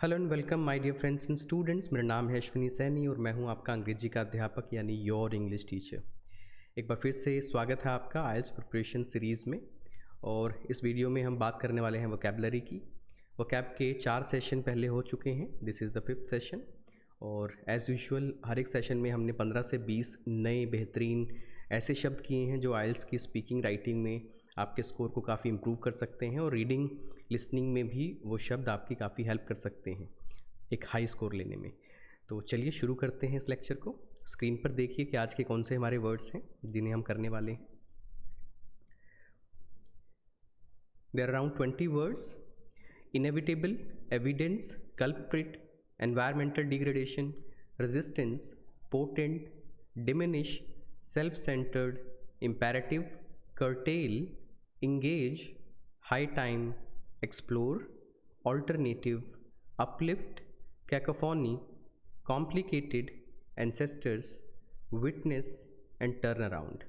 Hello and welcome my dear friends and students. मेरा नाम है अश्विनी सैनी और मैं हूं आपका अंग्रेजी का अध्यापक यानी योर इंग्लिश टीचर। एक बार फिर से स्वागत है आपका आइल्स प्रिपरेशन सीरीज़ में। और इस वीडियो में हम बात करने वाले हैं वोकैबलरी की। वोकैब के 4 सेशन पहले हो चुके हैं, this is the 5th session. और एज़ यूजुअल हर एक सेशन में हमने 15 से 20 नए बेहतरीन ऐसे शब्द किए हैं जो आइल्स की स्पीकिंग राइटिंग में आपके स्कोर को काफ़ी इम्प्रूव कर सकते हैं और रीडिंग लिसनिंग में भी वो शब्द आपकी काफ़ी हेल्प कर सकते हैं एक हाई स्कोर लेने में। तो चलिए शुरू करते हैं इस लेक्चर को। स्क्रीन पर देखिए कि आज के कौन से हमारे वर्ड्स हैं जिन्हें हम करने वाले हैं। There are around 20 words. Inevitable, evidence, culprit, environmental degradation, resistance, potent, diminish, self centred, imperative, curtail, engage, high time, explore, alternative, uplift, cacophony, complicated, ancestors, witness and turnaround.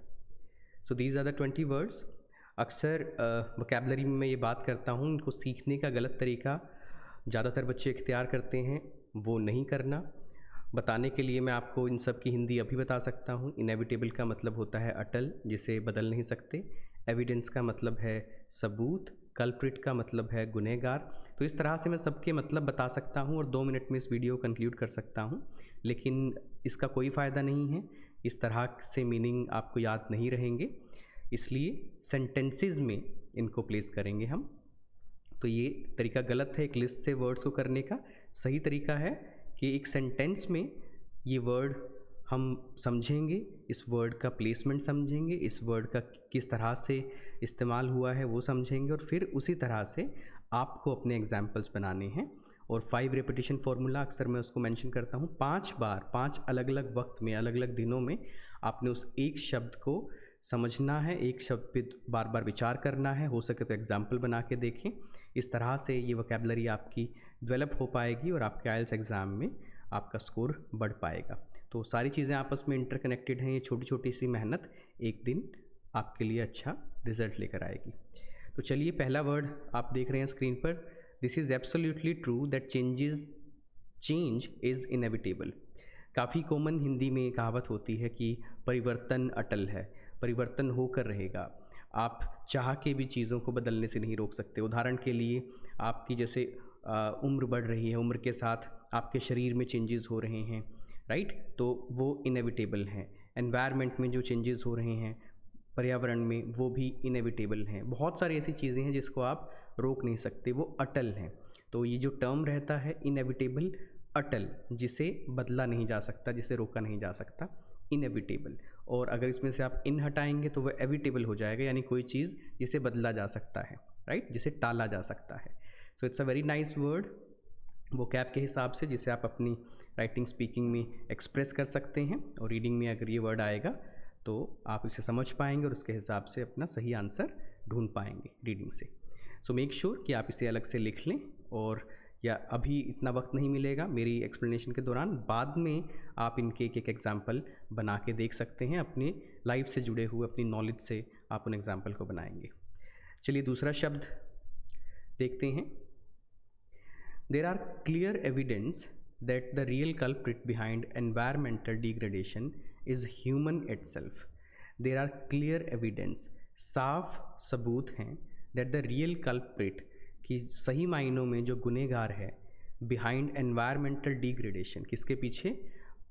So these are the 20 words. अक्सर vocabulary में मैं ये बात करता हूँ, इनको सीखने का गलत तरीका ज़्यादातर बच्चे इख्तियार करते हैं, वो नहीं करना। बताने के लिए मैं आपको इन सब की हिंदी अभी बता सकता हूँ। इनएविटेबल का मतलब होता है अटल, जिसे बदल नहीं सकते। एविडेंस का मतलब है सबूत। कल्प्रिट का मतलब है गुनहगार। तो इस तरह से मैं सबके मतलब बता सकता हूँ और 2 मिनट में इस वीडियो को कंक्लूड कर सकता हूँ, लेकिन इसका कोई फ़ायदा नहीं है। इस तरह से मीनिंग आपको याद नहीं रहेंगे, इसलिए सेंटेंसेस में इनको प्लेस करेंगे हम। तो ये तरीका गलत है एक लिस्ट से वर्ड्स को करने का। सही तरीका है कि एक सेंटेंस में ये वर्ड हम समझेंगे, इस वर्ड का प्लेसमेंट समझेंगे, इस वर्ड का किस तरह से इस्तेमाल हुआ है वो समझेंगे और फिर उसी तरह से आपको अपने एग्जाम्पल्स बनाने हैं। और 5 रेपिटेशन फार्मूला अक्सर मैं उसको मेंशन करता हूँ। 5 बार 5 अलग अलग वक्त में अलग अलग दिनों में आपने उस एक शब्द को समझना है, एक शब्द पे बार बार विचार करना है। हो सके तो एग्जाम्पल बना के देखें। इस तरह से ये वोकैबलरी आपकी डेवलप हो पाएगी और आपके आइल्स एग्ज़ाम में आपका स्कोर बढ़ पाएगा। तो सारी चीज़ें आपस में इंटरकनेक्टेड हैं। ये छोटी छोटी सी मेहनत एक दिन आपके लिए अच्छा रिजल्ट लेकर आएगी। तो चलिए पहला वर्ड आप देख रहे हैं स्क्रीन पर। This is absolutely true that change is inevitable. काफ़ी कॉमन हिंदी में कहावत होती है कि परिवर्तन अटल है, परिवर्तन होकर रहेगा। आप चाह के भी चीज़ों को बदलने से नहीं रोक सकते। उदाहरण के लिए आपकी जैसे उम्र बढ़ रही है, उम्र के साथ आपके शरीर में चेंजेस हो रहे हैं, राइट, तो वो इनएविटेबल हैं। एनवायरनमेंट में जो चेंजेस हो रहे हैं पर्यावरण में, वो भी इनएविटेबल हैं। बहुत सारी ऐसी चीज़ें हैं जिसको आप रोक नहीं सकते, वो अटल हैं। तो ये जो टर्म रहता है इनएविटेबल, अटल, जिसे बदला नहीं जा सकता, जिसे रोका नहीं जा सकता, इनएविटेबल। और अगर इसमें से आप इन हटाएंगे तो वह एविटेबल हो जाएगा, यानी कोई चीज़ जिसे बदला जा सकता है, राइट, जिसे टाला जा सकता है। So it's a very nice word vocab के हिसाब से, जिसे आप अपनी राइटिंग स्पीकिंग में एक्सप्रेस कर सकते हैं। और रीडिंग में अगर ये वर्ड आएगा तो आप इसे समझ पाएंगे और उसके हिसाब से अपना सही आंसर ढूंढ पाएंगे रीडिंग से। सो मेक श्योर कि आप इसे अलग से लिख लें। और या अभी इतना वक्त नहीं मिलेगा मेरी एक्सप्लेनेशन के दौरान, बाद में आप इनके एक एक एग्जाम्पल बना के देख सकते हैं। अपने लाइफ से जुड़े हुए अपनी नॉलेज से आप उन एग्जाम्पल को बनाएंगे। चलिए दूसरा शब्द देखते हैं। There are clear evidence that the real culprit behind environmental degradation is human itself. There are clear evidence, साफ सबूत हैं, दैट द रियल कल्प्रिट, कि सही मायनों में जो गुनहगार है, बिहाइंड एनवायरमेंटल डिग्रेडेशन, किसके पीछे,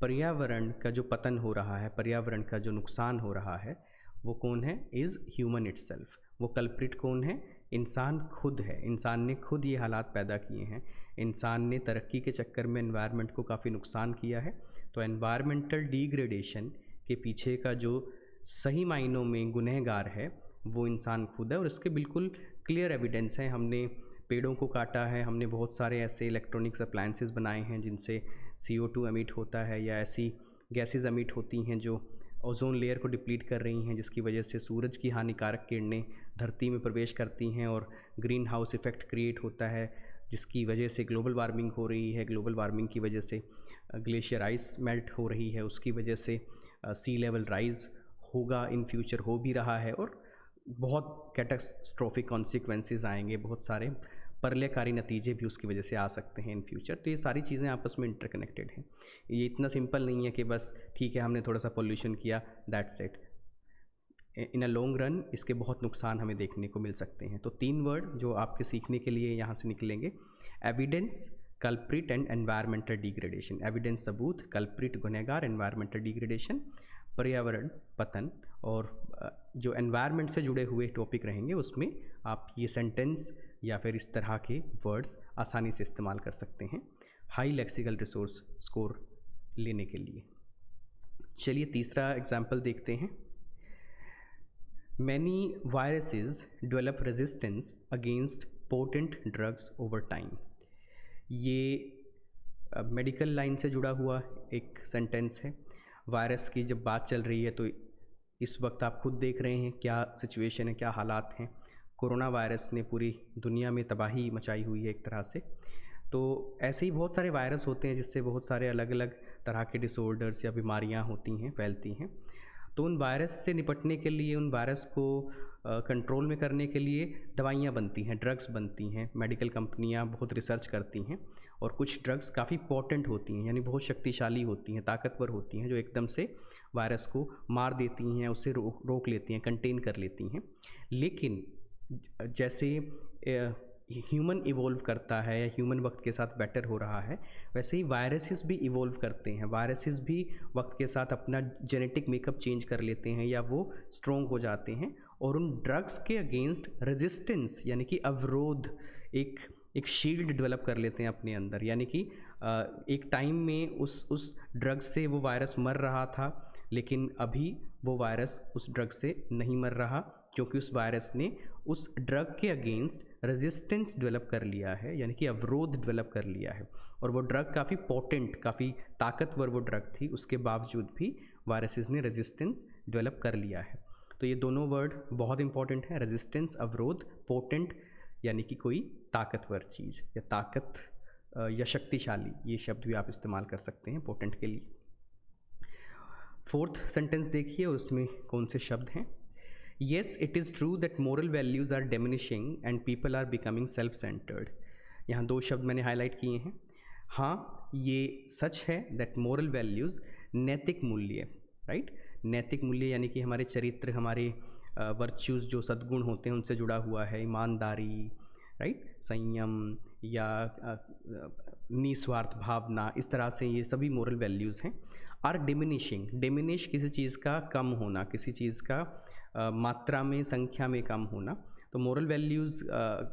पर्यावरण का जो पतन हो रहा है, पर्यावरण का जो नुकसान हो रहा है, वो कौन है, इज़ ह्यूमन इटसेल्फ। वो कल्प्रिट कौन है, इंसान खुद है। इंसान ने खुद ये हालात पैदा किए हैं। इंसान ने तरक्की के चक्कर में एनवायरनमेंट को काफ़ी नुकसान किया है। तो एनवायरमेंटल डिग्रेडेशन के पीछे का जो सही मायनों में गुनहगार है वो इंसान खुद है। और इसके बिल्कुल क्लियर एविडेंस है। हमने पेड़ों को काटा है, हमने बहुत सारे ऐसे इलेक्ट्रॉनिक्स अप्लायंसेस बनाए हैं जिनसे CO2 एमिट होता है, या ऐसी गैसेस एमिट होती हैं जो ओजोन लेयर को डिप्लीट कर रही हैं, जिसकी वजह से सूरज की हानिकारक किरणें धरती में प्रवेश करती हैं और ग्रीन हाउस इफ़ेक्ट क्रिएट होता है, जिसकी वजह से ग्लोबल वार्मिंग हो रही है। ग्लोबल वार्मिंग की वजह से ग्लेशियर आइस मेल्ट हो रही है, उसकी वजह से सी लेवल राइज़ होगा, इन फ्यूचर हो भी रहा है, और बहुत कैटास्ट्रोफिक कॉन्सिक्वेंसेस आएंगे, बहुत सारे परलयकारी नतीजे भी उसकी वजह से आ सकते हैं इन फ्यूचर। तो ये सारी चीज़ें आपस में इंटरकनेक्टेड हैं। ये इतना सिंपल नहीं है कि बस ठीक है हमने थोड़ा सा पोल्यूशन किया, that's it. In a long run इसके बहुत नुकसान हमें देखने को मिल सकते हैं। तो 3 वर्ड जो आपके सीखने के लिए यहाँ से निकलेंगे, evidence, culprit and environmental degradation. Evidence सबूत, कल्प्रिट गुनहगार, एनवायरमेंटल डिग्रेडेशन पर्यावरण पतन। और जो एनवायरनमेंट से जुड़े हुए टॉपिक रहेंगे उसमें आप ये सेंटेंस या फिर इस तरह के वर्ड्स आसानी से इस्तेमाल कर सकते हैं हाई लेक्सिकल रिसोर्स स्कोर लेने के लिए। चलिए तीसरा एग्जाम्पल देखते हैं। Many viruses develop resistance against potent drugs over time। ये मेडिकल लाइन से जुड़ा हुआ एक सेंटेंस है। वायरस की जब बात चल रही है तो इस वक्त आप खुद देख रहे हैं क्या सिचुएशन है, क्या हालात हैं। कोरोना वायरस ने पूरी दुनिया में तबाही मचाई हुई है एक तरह से। तो ऐसे ही बहुत सारे वायरस होते हैं जिससे बहुत सारे अलग अलग तरह के डिसऑर्डर्स या बीमारियां होती हैं, फैलती हैं। तो उन वायरस से निपटने के लिए, उन वायरस को कंट्रोल में करने के लिए दवाइयाँ बनती हैं, ड्रग्स बनती हैं। मेडिकल कंपनियाँ बहुत रिसर्च करती हैं और कुछ ड्रग्स काफ़ी पोटेंट होती हैं, यानी बहुत शक्तिशाली होती हैं, ताकतवर होती हैं, जो एकदम से वायरस को मार देती हैं, उससे रोक लेती हैं, कंटेन कर लेती हैं। लेकिन जैसे ह्यूमन इवोल्व करता है या ह्यूमन वक्त के साथ बेटर हो रहा है, वैसे ही वायरसेस भी इवोल्व करते हैं। वायरसेस भी वक्त के साथ अपना जेनेटिक मेकअप चेंज कर लेते हैं या वो स्ट्रॉन्ग हो जाते हैं और उन ड्रग्स के अगेंस्ट रेजिस्टेंस यानी कि अवरोध, एक शील्ड डेवलप कर लेते हैं अपने अंदर। यानी कि एक टाइम में उस ड्रग से वो वायरस मर रहा था, लेकिन अभी वो वायरस उस ड्रग से नहीं मर रहा, क्योंकि उस वायरस ने उस ड्रग के अगेंस्ट रेजिस्टेंस डेवलप कर लिया है, यानी कि अवरोध डेवलप कर लिया है। और वो ड्रग काफ़ी पोटेंट, काफ़ी ताकतवर वो ड्रग थी, उसके बावजूद भी वायरसेस ने रेजिस्टेंस डेवलप कर लिया है। तो ये दोनों वर्ड बहुत इंपॉर्टेंट है, रेजिस्टेंस, अवरोध, पोटेंट यानी कि कोई ताकतवर चीज़ या ताकत या शक्तिशाली, ये शब्द भी आप इस्तेमाल कर सकते हैं पोटेंट के लिए। 4th सेंटेंस देखिए और उसमें कौन से शब्द हैं। Yes, it is true that moral values are diminishing and people are becoming self-centered। यहाँ 2 शब्द मैंने हाईलाइट किए हैं। हाँ, ये सच है that moral values, नैतिक मूल्य, राइट, नैतिक मूल्य यानी कि हमारे चरित्र, हमारे वर्च्यूज़ जो सद्गुण होते हैं उनसे जुड़ा हुआ है, ईमानदारी, राइट, संयम या निस्वार्थ भावना, इस तरह से ये सभी मोरल वैल्यूज़ हैं। आर डिमिनिशिंग, डिमिनिश किसी चीज़ का कम होना, किसी चीज़ का मात्रा में, संख्या में कम होना। तो मोरल वैल्यूज़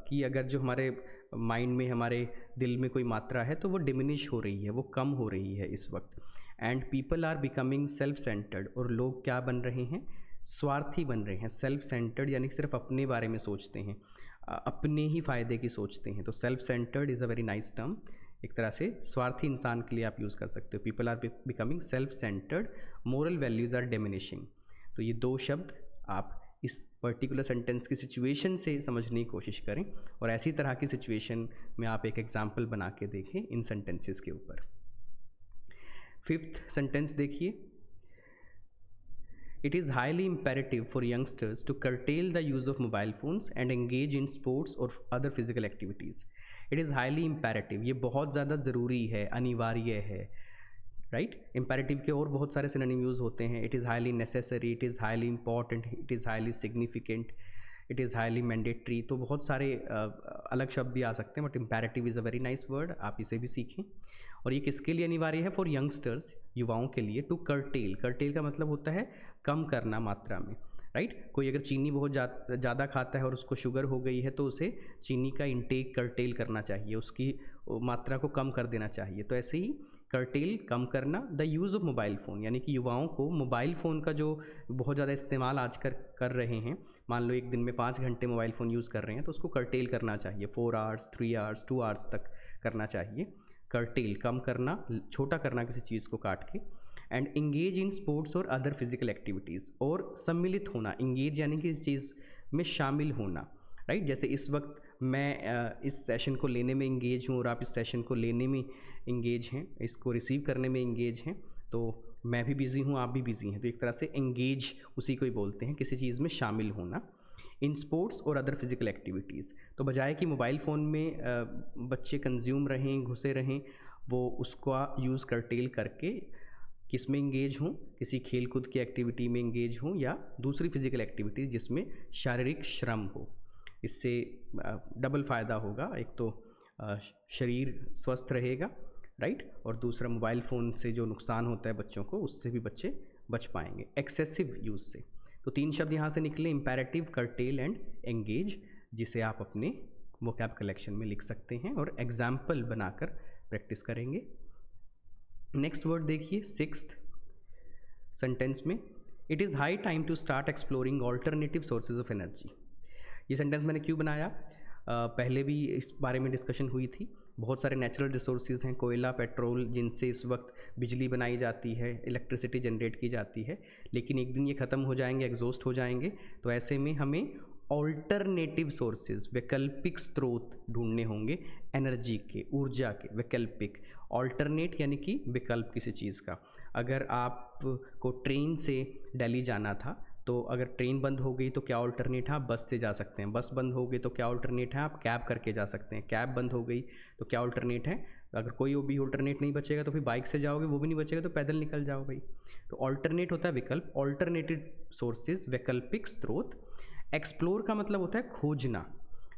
की अगर जो हमारे माइंड में, हमारे दिल में कोई मात्रा है तो वो डिमिनिश हो रही है, वो कम हो रही है इस वक्त। And people are becoming self centred, और लोग क्या बन रहे हैं, स्वार्थी बन रहे हैं। सेल्फ सेंटर्ड यानी सिर्फ अपने बारे में सोचते हैं, अपने ही फ़ायदे की सोचते हैं। तो self centred is a very nice term, एक तरह से स्वार्थी इंसान के लिए आप यूज़ कर सकते हो। People are becoming self centred, moral values are diminishing. तो ये 2 शब्द आप इस पर्टिकुलर सेंटेंस की सिचुएशन से समझने की कोशिश करें और ऐसी तरह की सिचुएशन में आप एक एग्जाम्पल बना के देखें इन सेंटेंसेस के ऊपर। 5th सेंटेंस देखिए। It is highly imperative for youngsters to curtail the use of mobile phones and engage in sports or other physical activities। It is highly imperative, ये बहुत ज़्यादा ज़रूरी है, अनिवार्य है, राइट। इम्पेरेटिव के और बहुत सारे सिनोनिम यूज़ होते हैं। It is highly necessary, it is highly important, it is highly significant, it is highly mandatory. तो बहुत सारे अलग शब्द भी आ सकते हैं, but imperative is a very nice word, आप इसे भी सीखें। और ये किसके लिए अनिवार्य है, फॉर यंगस्टर्स, युवाओं के लिए। टू कर्टेल, कर्टेल का मतलब होता है कम करना मात्रा में, राइट। कोई अगर चीनी बहुत ज़्यादा खाता है और उसको शुगर हो गई है तो उसे चीनी का इंटेक कर्टेल करना चाहिए, उसकी मात्रा को कम कर देना चाहिए। तो ऐसे ही कर्टेल, कम करना। The use of mobile phone, यानी कि युवाओं को मोबाइल फ़ोन का जो बहुत ज़्यादा इस्तेमाल आज कर रहे हैं, मान लो एक दिन में 5 घंटे मोबाइल फ़ोन यूज़ कर रहे हैं तो उसको कर्टेल करना चाहिए। 4 आवर्स, 3 आवर्स, 2 आवर्स तक करना चाहिए। कर्टेल, कम करना, छोटा करना किसी चीज़ को काट के। एंड इंगेज इन स्पोर्ट्स और अदर फिजिकल एक्टिविटीज़, और सम्मिलित होना। इंगेज यानी कि इस चीज़ में शामिल होना, राइट। जैसे इस वक्त मैं इस सेशन को लेने में इंगेज हूँ और आप इस सेशन को लेने में इंगेज हैं, इसको रिसीव करने में इंगेज हैं, तो मैं भी बिज़ी हूँ, आप भी बिज़ी हैं। तो एक तरह से इंगेज उसी को ही बोलते हैं, किसी चीज़ में शामिल होना। इन स्पोर्ट्स और अदर फिजिकल एक्टिविटीज़। तो बजाय कि मोबाइल फ़ोन में बच्चे कंज्यूम रहें, घुसे रहें, वो उसका यूज़ करटेल करके किस में इंगेज हों, किसी खेल कूद की एक्टिविटी में इंगेज हों या दूसरी फिजिकल एक्टिविटीज़ जिसमें शारीरिक श्रम हो। इससे डबल फ़ायदा होगा, एक तो शरीर स्वस्थ रहेगा, राइट, और दूसरा मोबाइल फ़ोन से जो नुकसान होता है बच्चों को, उससे भी बच्चे बच पाएंगे एक्सेसिव यूज़ से। तो 3 शब्द यहाँ से निकले, इम्पेरेटिव, कर्टेल एंड एंगेज, जिसे आप अपने वोकैब कलेक्शन में लिख सकते हैं और एग्जाम्पल बनाकर प्रैक्टिस करेंगे। नेक्स्ट वर्ड देखिए 6th सेंटेंस में, it is high time to start exploring alternative sources of energy. ये सेंटेंस मैंने क्यों बनाया, पहले भी इस बारे में डिस्कशन हुई थी। बहुत सारे नेचुरल रिसोर्सेज हैं, कोयला, पेट्रोल, जिनसे इस वक्त बिजली बनाई जाती है, इलेक्ट्रिसिटी जनरेट की जाती है, लेकिन एक दिन ये ख़त्म हो जाएंगे, एग्जॉस्ट हो जाएंगे। तो ऐसे में हमें ऑल्टरनेटिव सोर्सेज, वैकल्पिक स्रोत ढूंढने होंगे एनर्जी के, ऊर्जा के, वैकल्पिक। ऑल्टरनेट यानी कि विकल्प किसी चीज़ का। अगर आपको ट्रेन से दिल्ली जाना था, तो अगर ट्रेन बंद हो गई तो क्या ऑल्टरनेट है, आप बस से जा सकते हैं। बस बंद हो गई तो क्या ऑल्टरनेट है, आप कैब करके जा सकते हैं। कैब बंद हो गई तो क्या ऑल्टरनेट है, अगर कोई वो भी ऑल्टरनेट नहीं बचेगा तो फिर बाइक से जाओगे, वो भी नहीं बचेगा तो पैदल निकल जाओ भाई। तो ऑल्टरनेट होता है विकल्प, ऑल्टरनेटिव सोर्सेज, वैकल्पिक स्रोत। एक्सप्लोर का मतलब होता है खोजना,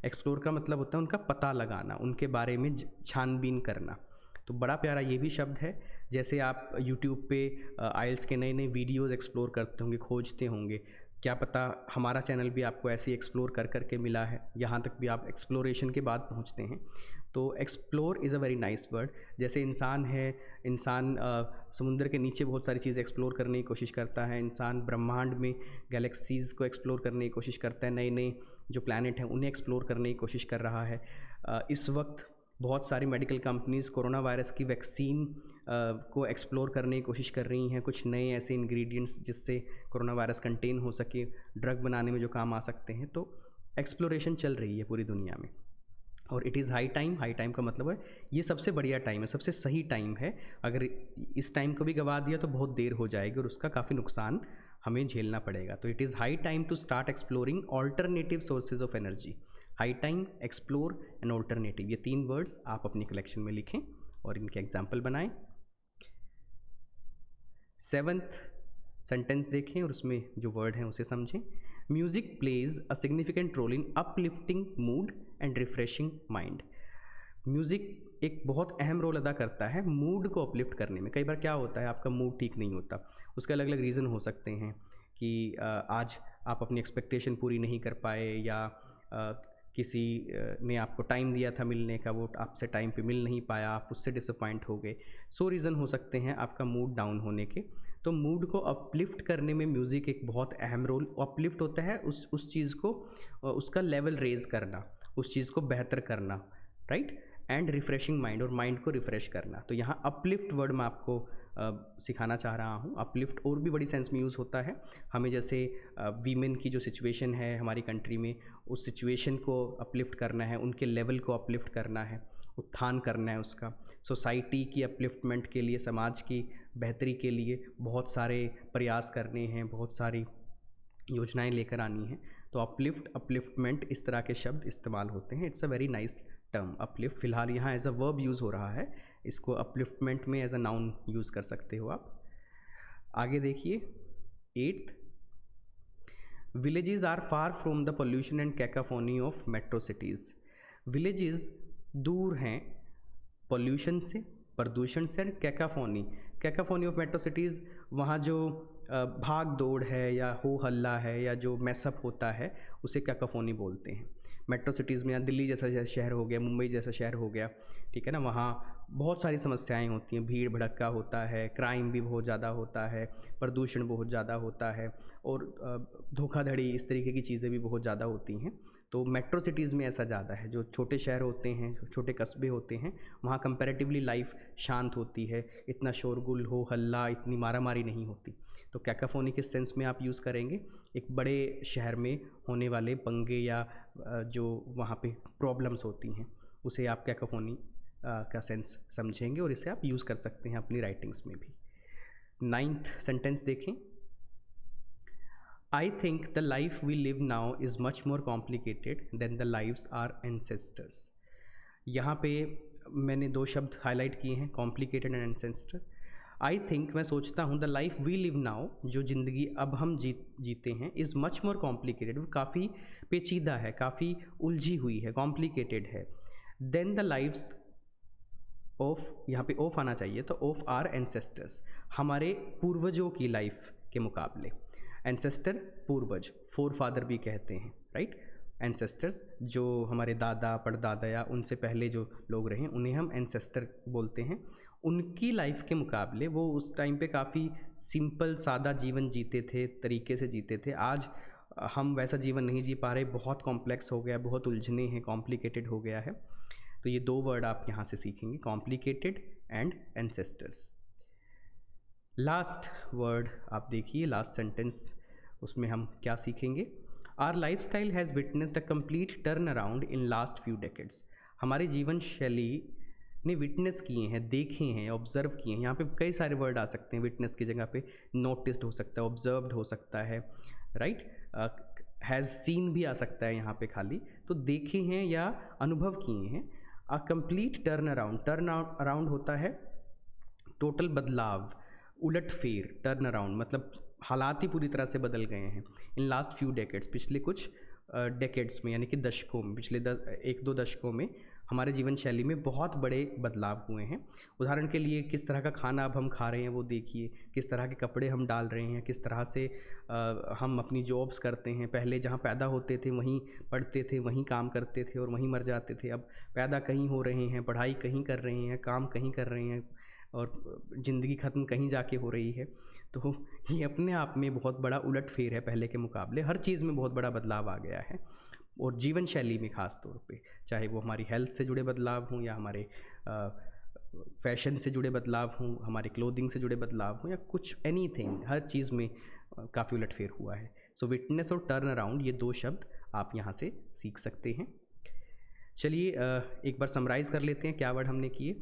एक्सप्लोर का मतलब होता है उनका पता लगाना, उनके बारे में छानबीन करना। तो बड़ा प्यारा ये भी शब्द है। जैसे आप यूट्यूब पे आइल्स के नए नए वीडियोज़ एक्सप्लोर करते होंगे, खोजते होंगे, क्या पता हमारा चैनल भी आपको ऐसे ही एक्सप्लोर कर करके मिला है, यहाँ तक भी आप एक्सप्लोरेशन के बाद पहुँचते हैं। तो explore is a very nice word. जैसे इंसान है, इंसान समुद्र के नीचे बहुत सारी चीज़ें एक्सप्लोर करने की कोशिश करता है, इंसान ब्रह्मांड में गैलेक्सीज़ को एक्सप्लोर करने की कोशिश करता है, नए नए जो प्लैनेट हैं उन्हें एक्सप्लोर करने की कोशिश कर रहा है। इस वक्त बहुत सारी मेडिकल कंपनीज़ कोरोना वायरस की वैक्सीन को एक्सप्लोर करने की कोशिश कर रही हैं, कुछ नए ऐसे इंग्रेडिएंट्स जिससे कोरोना वायरस कंटेन हो सके, ड्रग बनाने में जो काम आ सकते हैं। तो एक्सप्लोरेशन चल रही है पूरी दुनिया में। और it is high time, high time का मतलब है ये सबसे बढ़िया टाइम है, सबसे सही टाइम है। अगर इस टाइम को भी गवा दिया तो बहुत देर हो जाएगी और उसका काफ़ी नुकसान हमें झेलना पड़ेगा। तो it is high time to start exploring alternative sources of energy. High time, explore and alternative, ये 3 वर्ड्स आप अपनी कलेक्शन में लिखें और इनके एग्जाम्पल बनाएं। 7th सेंटेंस देखें और उसमें जो वर्ड हैं उसे समझें। Music plays a significant role in uplifting mood and refreshing mind. Music एक बहुत अहम रोल अदा करता है मूड को अपलिफ्ट करने में। कई बार क्या होता है, आपका मूड ठीक नहीं होता, उसके अलग अलग रीज़न हो सकते हैं कि आज आप अपनी एक्सपेक्टेशन पूरी नहीं कर पाए, या किसी ने आपको टाइम दिया था मिलने का, वो आपसे टाइम पे मिल नहीं पाया, आप उससे डिसअपॉइंट हो गए। 100 रीज़न हो सकते हैं आपका मूड डाउन होने के। तो मूड को अपलिफ्ट करने में म्यूज़िक एक बहुत अहम रोल, अपलिफ्ट होता है उस चीज़ को, उसका लेवल रेज करना, उस चीज़ को बेहतर करना, राइट, एंड रिफ्रेशिंग माइंड, और माइंड को रिफ़्रेश करना। तो यहाँ अपलिफ्ट वर्ड मैं आपको सिखाना चाह रहा हूँ। अपलिफ्ट और भी बड़ी सेंस में यूज़ होता है। हमें जैसे वीमेन की जो सिचुएशन है हमारी कंट्री में, उस सिचुएशन को अपलिफ्ट करना है, उनके लेवल को अपलिफ्ट करना है, उत्थान करना है उसका। सोसाइटी की अपलिफ्टमेंट के लिए, समाज की बेहतरी के लिए बहुत सारे प्रयास करने हैं, बहुत सारी योजनाएं लेकर आनी हैं। तो अपलिफ्ट, अपलिफ्टमेंट, इस तरह के शब्द इस्तेमाल होते हैं। It's a very nice term uplift. फिलहाल यहाँ एज अ वर्ब यूज़ हो रहा है, इसको अपलिफ्टमेंट में एज अ नाउन यूज़ कर सकते हो आप। आगे देखिए 8th, villages are far from the pollution and cacophony of metro cities. Villages दूर हैं पोल्यूशन से, प्रदूषण से, and cacophony of metro cities, वहाँ जो भाग दौड़ है या हो हल्ला है या जो मैसअप होता है उसे कैकाफोनी बोलते हैं। मेट्रो सिटीज़ में, या दिल्ली जैसा शहर हो गया, मुंबई जैसा शहर हो गया, ठीक है ना, वहाँ बहुत सारी समस्याएं होती हैं, भीड़ भड़क्का होता है, क्राइम भी बहुत ज़्यादा होता है, प्रदूषण बहुत ज़्यादा होता है, और धोखाधड़ी, इस तरीके की चीज़ें भी बहुत ज़्यादा होती हैं। तो मेट्रो सिटीज़ में ऐसा ज़्यादा है। जो छोटे शहर होते हैं, छोटे कस्बे होते हैं, वहाँ कंपैरेटिवली लाइफ शांत होती है, इतना शोरगुल हो हल्ला, इतनी मारामारी नहीं होती। तो कैकाफोनी के सेंस में आप यूज़ करेंगे एक बड़े शहर में होने वाले पंगे या जो वहाँ पे प्रॉब्लम्स होती हैं, उसे आप कैकाफोनी का सेंस समझेंगे और इसे आप यूज़ कर सकते हैं अपनी राइटिंग्स में भी। 9th सेंटेंस देखें। I think the life we live now is much more complicated than the lives our ancestors. यहाँ पे मैंने दो शब्द हाईलाइट किए हैं, complicated and ancestor. I think, मैं सोचता हूँ, the life we live now, जो ज़िंदगी अब हम जीते हैं, इज़ मच मोर कॉम्प्लिकेटेड, वो काफ़ी पेचीदा है, काफ़ी उलझी हुई है, कॉम्प्लिकेटेड है, देन द लाइफ्स ऑफ, यहाँ पे ऑफ आना चाहिए, तो ऑफ आर एंसेस्टर्स, हमारे पूर्वजों की लाइफ के मुकाबले. एंसेस्टर पूर्वज, फोर फादर भी कहते हैं, राइट. एंसेस्टर्स जो हमारे दादा परदादा या उनसे पहले जो लोग रहे उन्हें हम एंसेस्टर बोलते हैं. उनकी लाइफ के मुकाबले वो उस टाइम पे काफ़ी सिंपल सादा जीवन जीते थे, तरीके से जीते थे. आज हम वैसा जीवन नहीं जी पा रहे, बहुत कॉम्प्लेक्स हो गया, बहुत उलझने हैं, कॉम्प्लिकेटेड हो गया है. तो ये दो वर्ड आप यहाँ से सीखेंगे, complicated and ancestors. Last word आप देखिए, लास्ट सेंटेंस, उसमें हम क्या सीखेंगे. Our life style has witnessed a complete turn around in last few decades. हमारे जीवन शैली ने विटनेस किए हैं, देखे हैं, ऑब्जर्व किए हैं. यहाँ पे कई सारे वर्ड आ सकते हैं विटनेस की जगह पे. नोटिस्ड हो सकता है, ऑब्जर्व्ड हो सकता है, राइट. हैज़ सीन भी आ सकता है यहाँ पे खाली. तो देखे हैं या अनुभव किए हैं. अ कंप्लीट टर्न अराउंड होता है टोटल बदलाव, उलट फेर. टर्न अराउंड मतलब हालात ही पूरी तरह से बदल गए हैं. इन लास्ट फ्यू डेकेड्स, पिछले कुछ डेकेड्स में, यानी कि दशकों में, पिछले 1-2 दशकों में हमारे जीवन शैली में बहुत बड़े बदलाव हुए हैं. उदाहरण के लिए, किस तरह का खाना अब हम खा रहे हैं वो देखिए, किस तरह के कपड़े हम डाल रहे हैं, किस तरह से हम अपनी जॉब्स करते हैं. पहले जहाँ पैदा होते थे वहीं पढ़ते थे, वहीं काम करते थे और वहीं मर जाते थे. अब पैदा कहीं हो रहे हैं, पढ़ाई कहीं कर रहे हैं, काम कहीं कर रहे हैं और ज़िंदगी ख़त्म कहीं जाके हो रही है. तो ये अपने आप में बहुत बड़ा उलट फेर है पहले के मुकाबले. हर चीज़ में बहुत बड़ा बदलाव आ गया है, और जीवन शैली में ख़ास तौर पे, चाहे वो हमारी हेल्थ से जुड़े बदलाव हों या हमारे फैशन से जुड़े बदलाव हों, हमारे क्लोथिंग से जुड़े बदलाव हों, या कुछ एनीथिंग, हर चीज़ में काफ़ी उलटफेर हुआ है. सो विटनेस और टर्न अराउंड, ये दो शब्द आप यहाँ से सीख सकते हैं. चलिए एक बार समराइज़ कर लेते हैं क्या वर्ड हमने किए.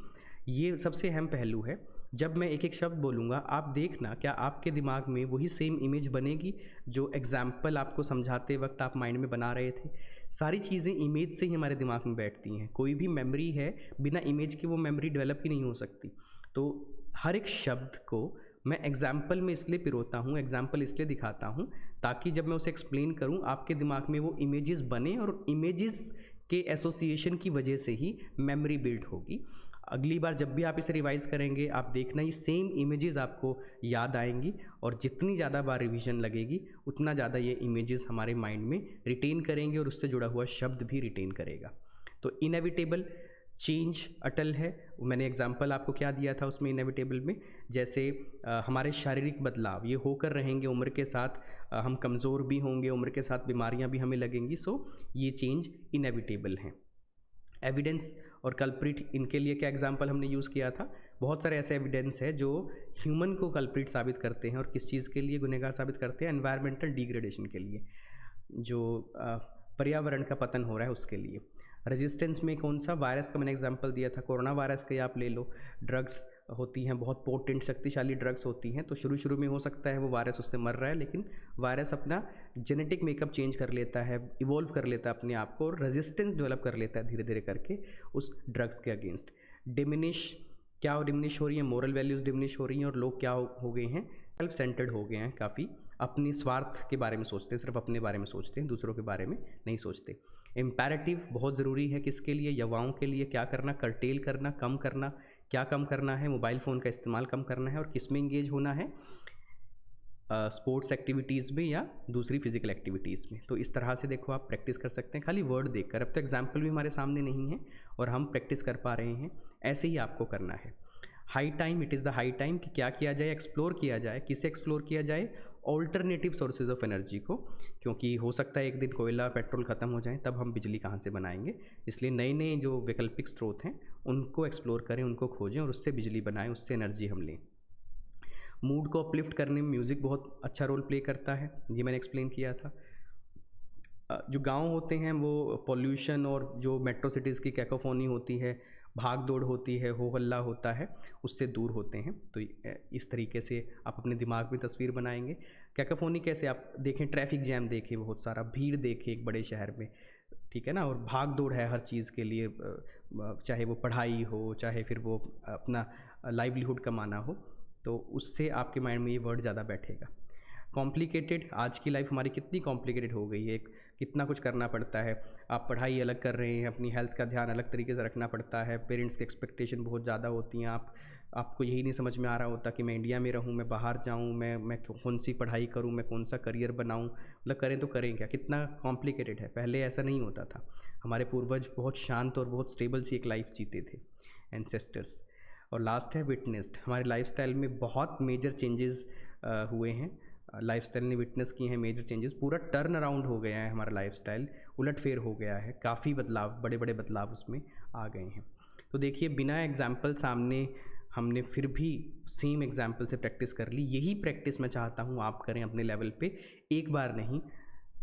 ये सबसे अहम पहलू है. जब मैं एक एक शब्द बोलूँगा, आप देखना क्या आपके दिमाग में वही सेम इमेज बनेगी जो एग्जाम्पल आपको समझाते वक्त आप माइंड में बना रहे थे. सारी चीज़ें इमेज से ही हमारे दिमाग में बैठती हैं. कोई भी मेमोरी है, बिना इमेज के वो मेमोरी डेवलप ही नहीं हो सकती. तो हर एक शब्द को मैं एग्जाम्पल में इसलिए पिरोता हूँ, एग्जाम्पल इसलिए दिखाता हूँ, ताकि जब मैं उसे एक्सप्लेन करूँ आपके दिमाग में वो इमेजेस बने, और इमेजेस के एसोसिएशन की वजह से ही मेमोरी बिल्ड होगी. अगली बार जब भी आप इसे रिवाइज़ करेंगे, आप देखना ये सेम इमेजेस आपको याद आएंगी, और जितनी ज़्यादा बार रिवीजन लगेगी उतना ज़्यादा ये इमेजेस हमारे माइंड में रिटेन करेंगे, और उससे जुड़ा हुआ शब्द भी रिटेन करेगा. तो इनएविटेबल, चेंज अटल है. मैंने एग्जांपल आपको क्या दिया था उसमें, इनएविटेबल में, जैसे हमारे शारीरिक बदलाव ये होकर रहेंगे उम्र के साथ. हम कमज़ोर भी होंगे, उम्र के साथ बीमारियां भी हमें लगेंगी. सो ये चेंज इनएविटेबल हैं. एविडेंस और कल्प्रिट, इनके लिए क्या एग्जांपल हमने यूज़ किया था. बहुत सारे ऐसे एविडेंस है जो ह्यूमन को कल्प्रिट साबित करते हैं, और किस चीज़ के लिए गुनहगार साबित करते हैं, एनवायरमेंटल डिग्रेडेशन के लिए, जो पर्यावरण का पतन हो रहा है उसके लिए. रेजिस्टेंस में कौन सा, वायरस का मैंने एग्जांपल दिया था, कोरोना वायरस का आप ले लो. ड्रग्स होती हैं, बहुत पोटेंट शक्तिशाली ड्रग्स होती हैं. तो शुरू में हो सकता है वो वायरस उससे मर रहा है, लेकिन वायरस अपना जेनेटिक मेकअप चेंज कर लेता है, इवॉल्व कर लेता है अपने आप को, और रेजिस्टेंस डेवलप कर लेता है धीरे धीरे करके उस ड्रग्स के अगेंस्ट. डिमिनिश, क्या डिमिनिश हो रही है, मोरल वैल्यूज़ डिमिनिश हो रही हैं, और लोग क्या हो गए हैं, सेल्फ सेंटर्ड हो गए हैं, काफ़ी अपनी स्वार्थ के बारे में सोचते हैं, सिर्फ अपने बारे में सोचते हैं, दूसरों के बारे में नहीं सोचते. इम्पेरेटिव बहुत ज़रूरी है, किसके लिए, युवाओं के लिए. क्या करना, कर्टेल करना, कम करना. क्या कम करना है, मोबाइल फ़ोन का इस्तेमाल कम करना है, और किस में इंगेज होना है, स्पोर्ट्स एक्टिविटीज़ में या दूसरी फिजिकल एक्टिविटीज़ में. तो इस तरह से देखो आप प्रैक्टिस कर सकते हैं खाली वर्ड देखकर. अब तो एग्जाम्पल भी हमारे सामने नहीं है और हम प्रैक्टिस कर पा रहे हैं. ऐसे ही आपको करना है. High time, it is the high time कि क्या किया जाए, एक्सप्लोर किया जाए. किसे एक्सप्लोर किया जाए, ऑल्टरनेटिव सोर्सेज ऑफ एनर्जी को, क्योंकि हो सकता है एक दिन कोयला पेट्रोल ख़त्म हो जाए, तब हम बिजली कहाँ से बनाएंगे. इसलिए नए नए जो वैकल्पिक स्रोत हैं उनको एक्सप्लोर करें, उनको खोजें और उससे बिजली बनाएं, उससे एनर्जी हम लें. मूड को अपलिफ्ट करने में म्यूज़िक बहुत अच्छा रोल प्ले करता है, ये मैंने एक्सप्लेन किया था. जो गांव होते हैं वो पॉल्यूशन और जो मेट्रो सिटीज़ की कैकोफोनी होती है भाग दौड़ होती है, हो हल्ला होता है, उससे दूर होते हैं। तो इस तरीके से आप अपने दिमाग में तस्वीर बनाएंगे। कैकोफोनी कैसे, आप देखें ट्रैफिक जैम देखें, बहुत सारा भीड़ देखें एक बड़े शहर में, ठीक है ना, और भाग दौड़ है हर चीज़ के लिए, चाहे वो पढ़ाई हो, चाहे फिर वो अपना लाइवलीहुड कमाना हो, तो उससे आपके माइंड में ये वर्ड ज़्यादा बैठेगा। कॉम्प्लिकेटेड, आज की लाइफ हमारी कितनी कॉम्प्लिकेटेड हो गई है, कितना कुछ करना पड़ता है। आप पढ़ाई अलग कर रहे हैं, अपनी हेल्थ का ध्यान अलग तरीके से रखना पड़ता है, पेरेंट्स की एक्सपेक्टेशन बहुत ज़्यादा होती हैं, आपको यही नहीं समझ में आ रहा होता कि मैं इंडिया में रहूँ, मैं बाहर जाऊँ, मैं कौन सी पढ़ाई करूँ, मैं कौन सा करियर बनाऊँ, मतलब करें तो करें क्या, कितना कॉम्प्लिकेटेड है। पहले ऐसा नहीं होता था, हमारे पूर्वज बहुत शांत और बहुत स्टेबल सी एक लाइफ जीते थे, एंसेस्टर्स। और लास्ट है विटनेस्ड, हमारे लाइफस्टाइल में बहुत मेजर चेंजेस हुए हैं, लाइफस्टाइल ने विटनेस किए हैं मेजर चेंजेस, पूरा टर्न अराउंड हो गया है हमारा लाइफस्टाइल, उलटफेर हो गया है, काफ़ी बदलाव, बड़े बड़े बदलाव उसमें आ गए हैं। तो देखिए, बिना एग्जाम्पल सामने हमने फिर भी सेम एग्जाम्पल से प्रैक्टिस कर ली। यही प्रैक्टिस मैं चाहता हूँ आप करें अपने लेवल पे, एक बार नहीं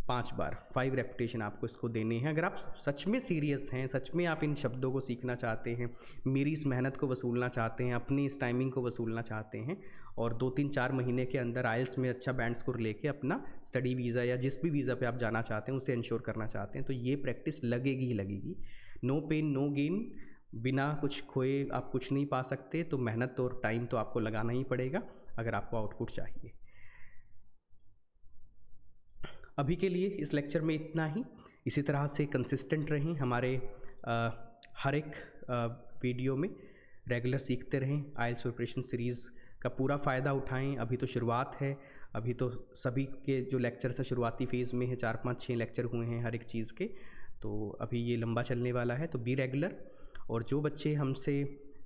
5 बार, 5 रेपिटेशन आपको इसको देने हैं। अगर आप सच में सीरियस हैं, सच में आप इन शब्दों को सीखना चाहते हैं, मेरी इस मेहनत को वसूलना चाहते हैं, अपनी इस टाइमिंग को वसूलना चाहते हैं, और 2-3-4 महीने के अंदर आइल्स में अच्छा बैंड स्कोर लेके अपना स्टडी वीज़ा या जिस भी वीज़ा पे आप जाना चाहते हैं उसे इंश्योर करना चाहते हैं, तो ये प्रैक्टिस लगेगी ही लगेगी। नो पेन नो गेन, बिना कुछ खोए आप कुछ नहीं पा सकते, तो मेहनत और टाइम तो आपको लगाना ही पड़ेगा अगर आपको आउटपुट चाहिए। अभी के लिए इस लेक्चर में इतना ही। इसी तरह से कंसिस्टेंट रहें, हमारे हर एक वीडियो में रेगुलर सीखते रहें। आइल्स प्रिपरेशन सीरीज़ का पूरा फ़ायदा उठाएं। अभी तो शुरुआत है, अभी तो सभी के जो लेक्चर्स हैं शुरुआती फ़ेज़ में है, 4-5-6 लेक्चर हुए हैं हर एक चीज़ के, तो अभी ये लंबा चलने वाला है, तो बी रेगुलर। और जो बच्चे हमसे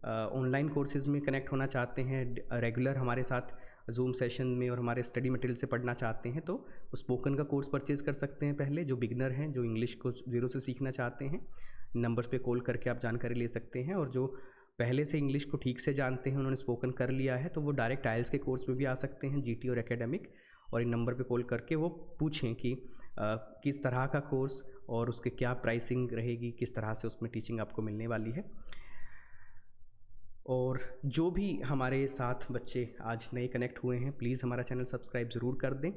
ऑनलाइन कोर्सेज़ में कनेक्ट होना चाहते हैं, रेगुलर हमारे साथ जूम सेशन में और हमारे स्टडी मटेरियल से पढ़ना चाहते हैं, तो स्पोकन का कोर्स परचेज़ कर सकते हैं पहले, जो बिगनर हैं, जो इंग्लिश को ज़ीरो से सीखना चाहते हैं। नंबर्स पे कॉल करके आप जानकारी ले सकते हैं। और जो पहले से इंग्लिश को ठीक से जानते हैं, उन्होंने स्पोकन कर लिया है, तो वो डायरेक्ट आइल्स के कोर्स में भी आ सकते हैं, जीटी और एकेडमिक, और इन नंबर पे कॉल करके वो पूछें कि किस तरह का कोर्स और उसके क्या प्राइसिंग रहेगी, किस तरह से उसमें टीचिंग आपको मिलने वाली है। और जो भी हमारे साथ बच्चे आज नए कनेक्ट हुए हैं, प्लीज़ हमारा चैनल सब्सक्राइब ज़रूर कर दें,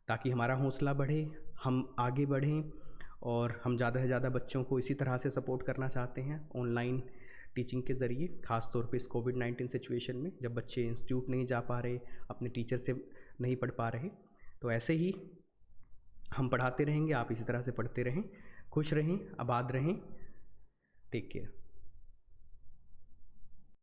ताकि हमारा हौसला बढ़े, हम आगे बढ़ें, और हम ज़्यादा से ज़्यादा बच्चों को इसी तरह से सपोर्ट करना चाहते हैं ऑनलाइन टीचिंग के ज़रिए, ख़ास तौर पे इस कोविड-19 सिचुएशन में, जब बच्चे इंस्टीट्यूट नहीं जा पा रहे, अपने टीचर से नहीं पढ़ पा रहे। तो ऐसे ही हम पढ़ाते रहेंगे, आप इसी तरह से पढ़ते रहें, खुश रहें, आबाद रहें। Take care.